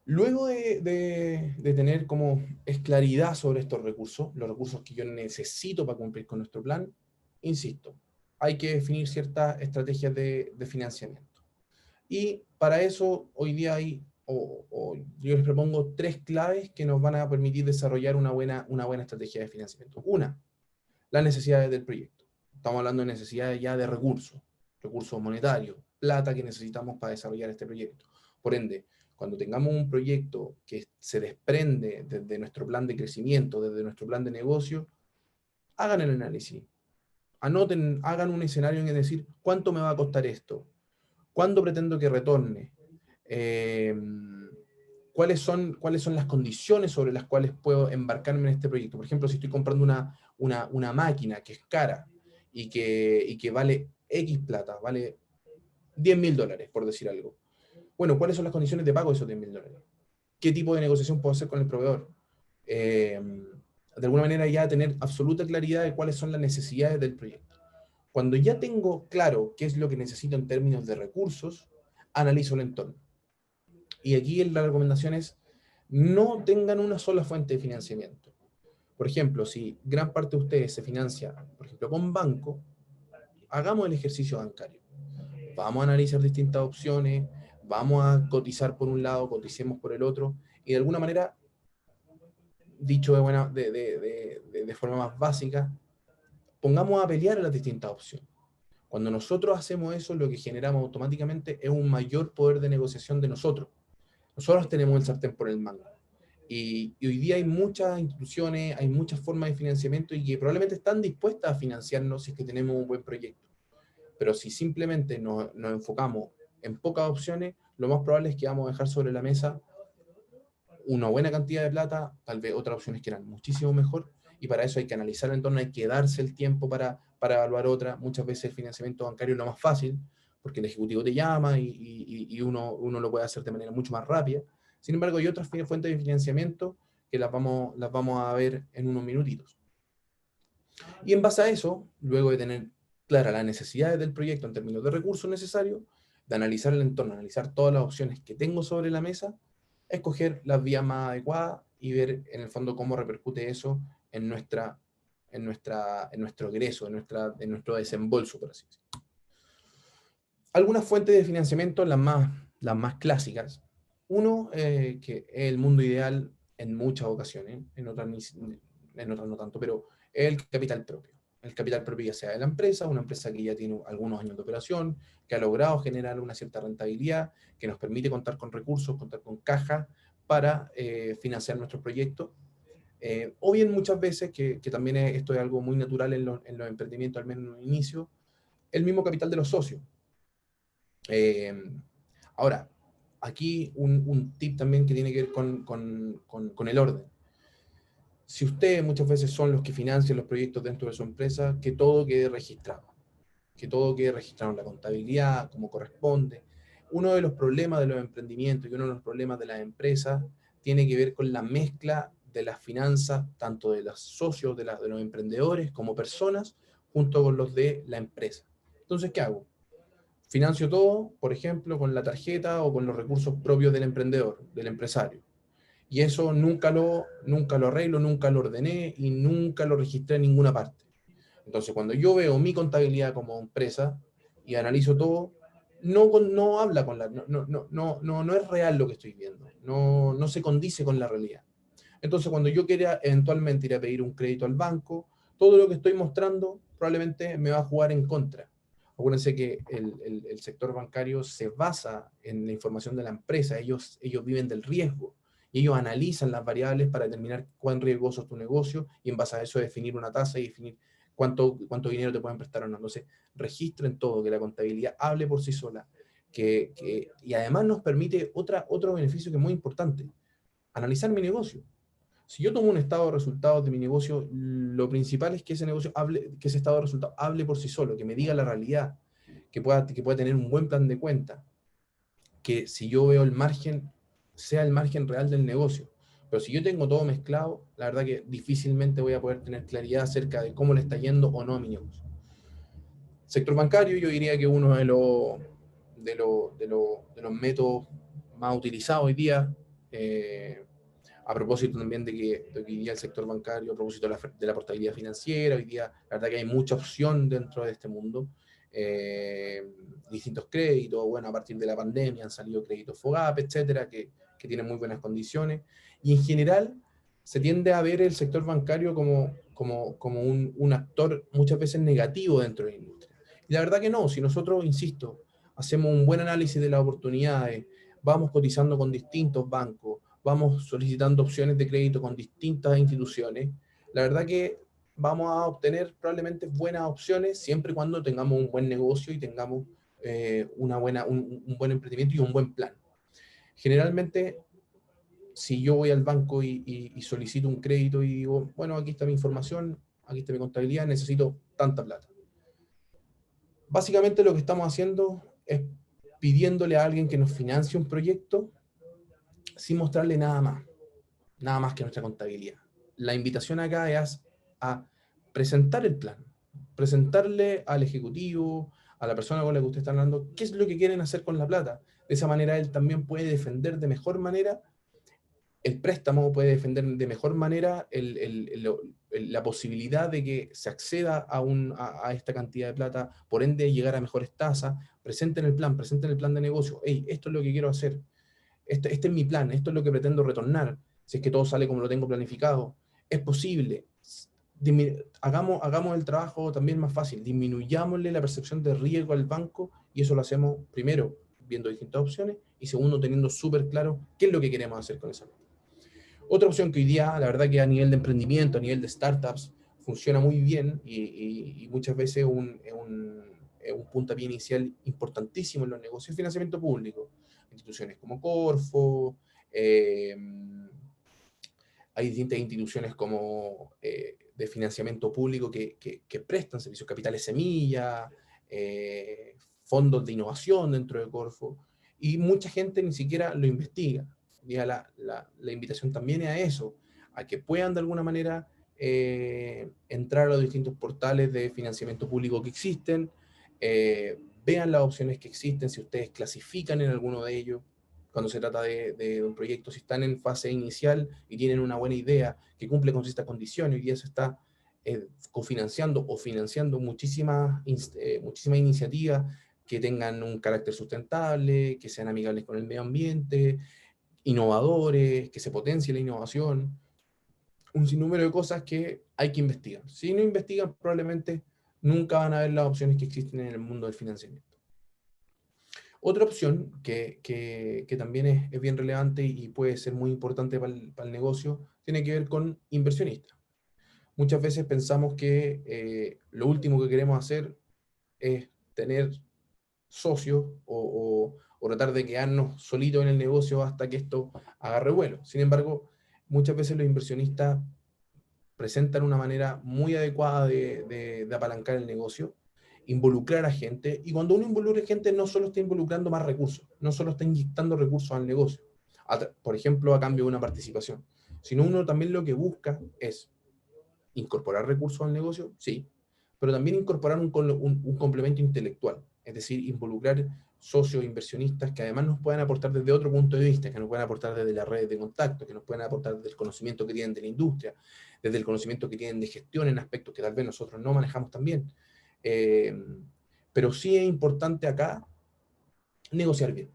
Luego de tener como es claridad sobre estos recursos, los recursos que yo necesito para cumplir con nuestro plan, insisto, hay que definir ciertas estrategias de financiamiento. Y para eso hoy día yo les propongo tres claves que nos van a permitir desarrollar una buena estrategia de financiamiento. Una, las necesidades del proyecto. Estamos hablando de necesidades ya de recursos, recursos monetarios, plata que necesitamos para desarrollar este proyecto. Por ende, cuando tengamos un proyecto que se desprende desde nuestro plan de crecimiento, desde nuestro plan de negocio, hagan el análisis, anoten, hagan un escenario en el decir, ¿cuánto me va a costar esto? ¿Cuándo pretendo que retorne? Eh, ¿Cuáles son las condiciones sobre las cuales puedo embarcarme en este proyecto? Por ejemplo, si estoy comprando una máquina que es cara y que vale X plata, vale $10.000, por decir algo. Bueno, ¿cuáles son las condiciones de pago de esos $10.000? ¿Qué tipo de negociación puedo hacer con el proveedor? De alguna manera ya tener absoluta claridad de cuáles son las necesidades del proyecto. Cuando ya tengo claro qué es lo que necesito en términos de recursos, analizo el entorno. Y aquí la recomendación es no tengan una sola fuente de financiamiento. Por ejemplo, si gran parte de ustedes se financia, por ejemplo, con banco, hagamos el ejercicio bancario. Vamos a analizar distintas opciones, vamos a cotizar por un lado, coticemos por el otro, y de alguna manera, dicho de forma más básica, pongamos a pelear las distintas opciones. Cuando nosotros hacemos eso, lo que generamos automáticamente es un mayor poder de negociación de nosotros. Nosotros tenemos el sartén por el mango. Y hoy día hay muchas instituciones, hay muchas formas de financiamiento y que probablemente están dispuestas a financiarnos si es que tenemos un buen proyecto. Pero si simplemente nos enfocamos en pocas opciones, lo más probable es que vamos a dejar sobre la mesa una buena cantidad de plata, tal vez otras opciones que eran muchísimo mejor, y para eso hay que analizar el entorno, hay que darse el tiempo para evaluar otra. Muchas veces el financiamiento bancario es lo más fácil, porque el ejecutivo te llama y uno lo puede hacer de manera mucho más rápida. Sin embargo, hay otras fuentes de financiamiento que las vamos a ver en unos minutitos. Y en base a eso, luego de tener claras las necesidades del proyecto en términos de recursos necesarios, de analizar el entorno, analizar todas las opciones que tengo sobre la mesa, escoger las vías más adecuadas y ver en el fondo cómo repercute eso en nuestro egreso, en nuestro desembolso, por así decirlo. Algunas fuentes de financiamiento, las más clásicas. Uno, que es el mundo ideal en muchas ocasiones, en otras no tanto, pero es el capital propio. El capital propio ya sea de la empresa, una empresa que ya tiene algunos años de operación, que ha logrado generar una cierta rentabilidad, que nos permite contar con recursos, contar con caja para financiar nuestros proyectos. O bien muchas veces, que también esto es algo muy natural en los emprendimientos, al menos en un inicio, el mismo capital de los socios. Eh, Ahora, aquí un tip también que tiene que ver con el orden. Si ustedes muchas veces son los que financian los proyectos dentro de su empresa, que todo quede registrado. Que todo quede registrado en la contabilidad, como corresponde. Uno de los problemas de los emprendimientos y uno de los problemas de las empresas tiene que ver con la mezcla de las finanzas, tanto de los socios, de los emprendedores como personas, junto con los de la empresa. Entonces, ¿qué hago? Financio todo, por ejemplo, con la tarjeta o con los recursos propios del emprendedor, del empresario. Y eso nunca lo arreglo, nunca lo ordené y nunca lo registré en ninguna parte. Entonces, cuando yo veo mi contabilidad como empresa y analizo todo, no habla con la. No es real lo que estoy viendo. No se condice con la realidad. Entonces, cuando yo quiera eventualmente ir a pedir un crédito al banco, todo lo que estoy mostrando probablemente me va a jugar en contra. Acuérdense que el sector bancario se basa en la información de la empresa, ellos viven del riesgo y ellos analizan las variables para determinar cuán riesgoso es tu negocio y en base a eso definir una tasa y definir cuánto dinero te pueden prestar o no. Entonces, registren todo, que la contabilidad hable por sí sola, y además nos permite otro beneficio que es muy importante, analizar mi negocio. Si yo tomo un estado de resultados de mi negocio, lo principal es que ese negocio que ese estado de resultados hable por sí solo, que me diga la realidad, que pueda tener un buen plan de cuenta, que si yo veo el margen, sea el margen real del negocio. Pero si yo tengo todo mezclado, la verdad que difícilmente voy a poder tener claridad acerca de cómo le está yendo o no a mi negocio. Sector bancario, yo diría que uno de los métodos más utilizados hoy día, A propósito también de que hoy día el sector bancario, a propósito de la portabilidad financiera, hoy día la verdad que hay mucha opción dentro de este mundo. Distintos créditos, bueno, a partir de la pandemia han salido créditos FOGAP, etcétera, que tienen muy buenas condiciones. Y en general se tiende a ver el sector bancario como un actor muchas veces negativo dentro de la industria. Y la verdad que no, si nosotros, insisto, hacemos un buen análisis de las oportunidades, vamos cotizando con distintos bancos, vamos solicitando opciones de crédito con distintas instituciones, la verdad que vamos a obtener probablemente buenas opciones siempre y cuando tengamos un buen negocio y tengamos un buen emprendimiento y un buen plan. Generalmente, si yo voy al banco y solicito un crédito y digo, bueno, aquí está mi información, aquí está mi contabilidad, necesito tanta plata. Básicamente lo que estamos haciendo es pidiéndole a alguien que nos financie un proyecto sin mostrarle nada más que nuestra contabilidad. La invitación acá es a presentar el plan, presentarle al ejecutivo, a la persona con la que usted está hablando, qué es lo que quieren hacer con la plata. De esa manera él también puede defender de mejor manera el préstamo, puede defender de mejor manera la posibilidad de que se acceda a esta cantidad de plata, por ende llegar a mejores tasas. Presenten el plan de negocio. Hey, esto es lo que quiero hacer. Este es mi plan, esto es lo que pretendo retornar, si es que todo sale como lo tengo planificado. Es posible. Hagamos el trabajo también más fácil, disminuyámosle la percepción de riesgo al banco, y eso lo hacemos primero viendo distintas opciones y segundo teniendo súper claro qué es lo que queremos hacer con esa plata. Otra opción que hoy día, la verdad que a nivel de emprendimiento, a nivel de startups, funciona muy bien y muchas veces un puntapié inicial importantísimo en los negocios de financiamiento público. Instituciones como Corfo, hay distintas instituciones como de financiamiento público que prestan servicios, capitales semilla, fondos de innovación dentro de Corfo, y mucha gente ni siquiera lo investiga. Ya la invitación también es a eso, a que puedan de alguna manera entrar a los distintos portales de financiamiento público que existen, vean las opciones que existen, si ustedes clasifican en alguno de ellos, cuando se trata de un proyecto, si están en fase inicial y tienen una buena idea que cumple con estas condiciones, y eso está cofinanciando o financiando muchísimas iniciativas que tengan un carácter sustentable, que sean amigables con el medio ambiente, innovadores, que se potencie la innovación, un sinnúmero de cosas que hay que investigar. Si no investigan, probablemente nunca van a ver las opciones que existen en el mundo del financiamiento. Otra opción que también es bien relevante y puede ser muy importante para el negocio, tiene que ver con inversionistas. Muchas veces pensamos que lo último que queremos hacer es tener socios o tratar de quedarnos solitos en el negocio hasta que esto agarre vuelo. Sin embargo, muchas veces los inversionistas presentan una manera muy adecuada de apalancar el negocio, involucrar a gente, y cuando uno involucra a gente no solo está involucrando más recursos, no solo está inyectando recursos al negocio, por ejemplo, a cambio de una participación, sino uno también lo que busca es incorporar recursos al negocio, sí, pero también incorporar un complemento intelectual, es decir, involucrar socios, inversionistas que además nos puedan aportar desde otro punto de vista, que nos puedan aportar desde las redes de contacto, que nos puedan aportar desde el conocimiento que tienen de la industria, desde el conocimiento que tienen de gestión en aspectos que tal vez nosotros no manejamos tan bien. Pero sí es importante acá negociar bien,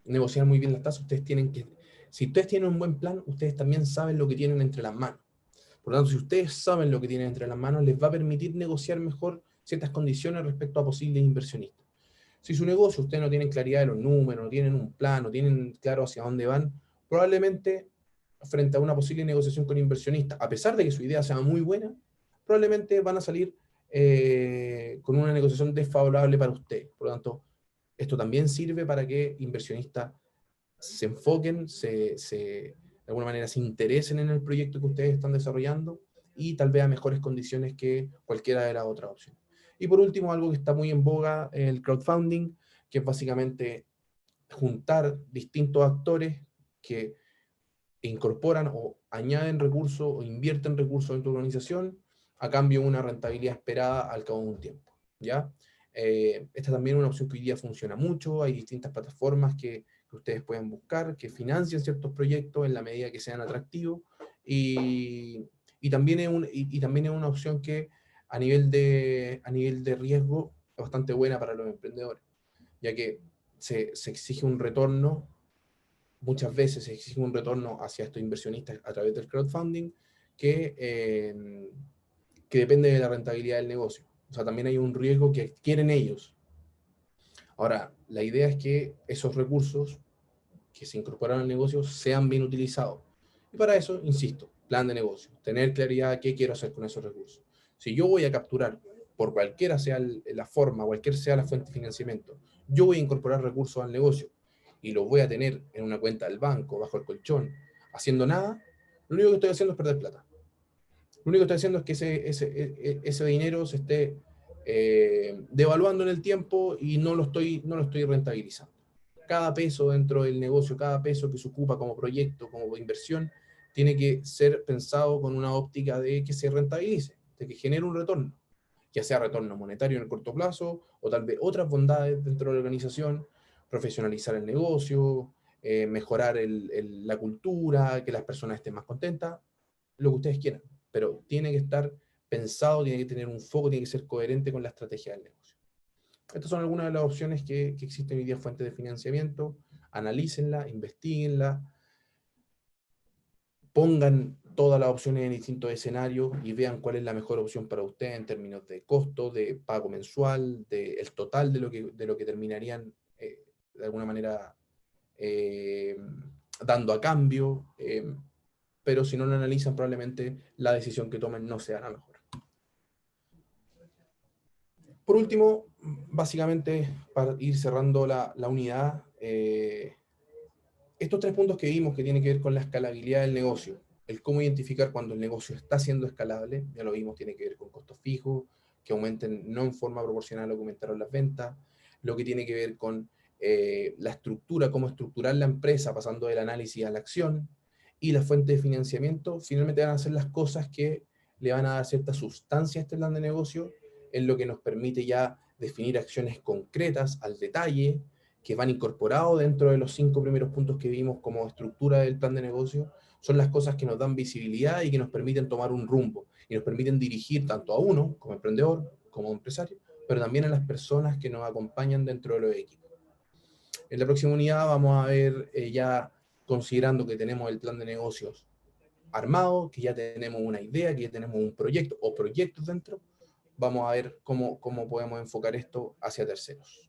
negociar muy bien las tasas. Si ustedes tienen un buen plan, ustedes también saben lo que tienen entre las manos. Por lo tanto, si ustedes saben lo que tienen entre las manos, les va a permitir negociar mejor ciertas condiciones respecto a posibles inversionistas. Si su negocio, ustedes no tienen claridad de los números, no tienen un plan, no tienen claro hacia dónde van, probablemente frente a una posible negociación con inversionistas, a pesar de que su idea sea muy buena, probablemente van a salir con una negociación desfavorable para ustedes. Por lo tanto, esto también sirve para que inversionistas se enfoquen, de alguna manera se interesen en el proyecto que ustedes están desarrollando y tal vez a mejores condiciones que cualquiera de las otras opciones. Y por último, algo que está muy en boga, el crowdfunding, que es básicamente juntar distintos actores que incorporan o añaden recursos o invierten recursos en tu organización a cambio de una rentabilidad esperada al cabo de un tiempo, ¿ya? Esta también es una opción que hoy día funciona mucho, hay distintas plataformas que que ustedes pueden buscar, que financien ciertos proyectos en la medida que sean atractivos, y también y también es una opción que a nivel de riesgo es bastante buena para los emprendedores, ya que se exige un retorno, muchas veces se exige un retorno hacia estos inversionistas a través del crowdfunding que depende de la rentabilidad del negocio. O sea, también hay un riesgo que adquieren ellos. Ahora, la idea es que esos recursos que se incorporaron al negocio sean bien utilizados. Y para eso, insisto, plan de negocio, tener claridad de qué quiero hacer con esos recursos. Si yo voy a capturar, por cualquiera sea la forma, cualquier sea la fuente de financiamiento, yo voy a incorporar recursos al negocio y los voy a tener en una cuenta del banco, bajo el colchón, haciendo nada, lo único que estoy haciendo es perder plata. Lo único que estoy haciendo es que ese dinero se esté devaluando en el tiempo y no lo estoy rentabilizando. Cada peso dentro del negocio, cada peso que se ocupa como proyecto, como inversión, tiene que ser pensado con una óptica de que se rentabilice, de que genere un retorno, ya sea retorno monetario en el corto plazo o tal vez otras bondades dentro de la organización, profesionalizar el negocio, mejorar la cultura, que las personas estén más contentas, lo que ustedes quieran, pero tiene que estar pensado, tiene que tener un foco, tiene que ser coherente con la estrategia del negocio. Estas son algunas de las opciones que existen hoy día, fuentes de financiamiento. Analícenla, investiguenla, pongan todas las opciones en distintos escenarios y vean cuál es la mejor opción para usted en términos de costo, de pago mensual, del total de lo que terminarían de alguna manera eh, dando a cambio. Pero si no lo analizan, probablemente la decisión que tomen no sea la mejor. Por último, básicamente, para ir cerrando la unidad, estos tres puntos que vimos que tienen que ver con la escalabilidad del negocio, el cómo identificar cuando el negocio está siendo escalable, ya lo vimos, tiene que ver con costos fijos, que aumenten no en forma proporcional a lo que aumentaron las ventas, lo que tiene que ver con la estructura, cómo estructurar la empresa pasando del análisis a la acción, y la fuente de financiamiento, finalmente van a ser las cosas que le van a dar cierta sustancia a este plan de negocio, en lo que nos permite ya definir acciones concretas al detalle, que van incorporados dentro de los 5 primeros puntos que vimos como estructura del plan de negocio, son las cosas que nos dan visibilidad y que nos permiten tomar un rumbo y nos permiten dirigir tanto a uno como emprendedor, como empresario, pero también a las personas que nos acompañan dentro de los equipos. En la próxima unidad vamos a ver ya considerando que tenemos el plan de negocios armado, que ya tenemos una idea, que ya tenemos un proyecto o proyectos dentro, vamos a ver cómo podemos enfocar esto hacia terceros.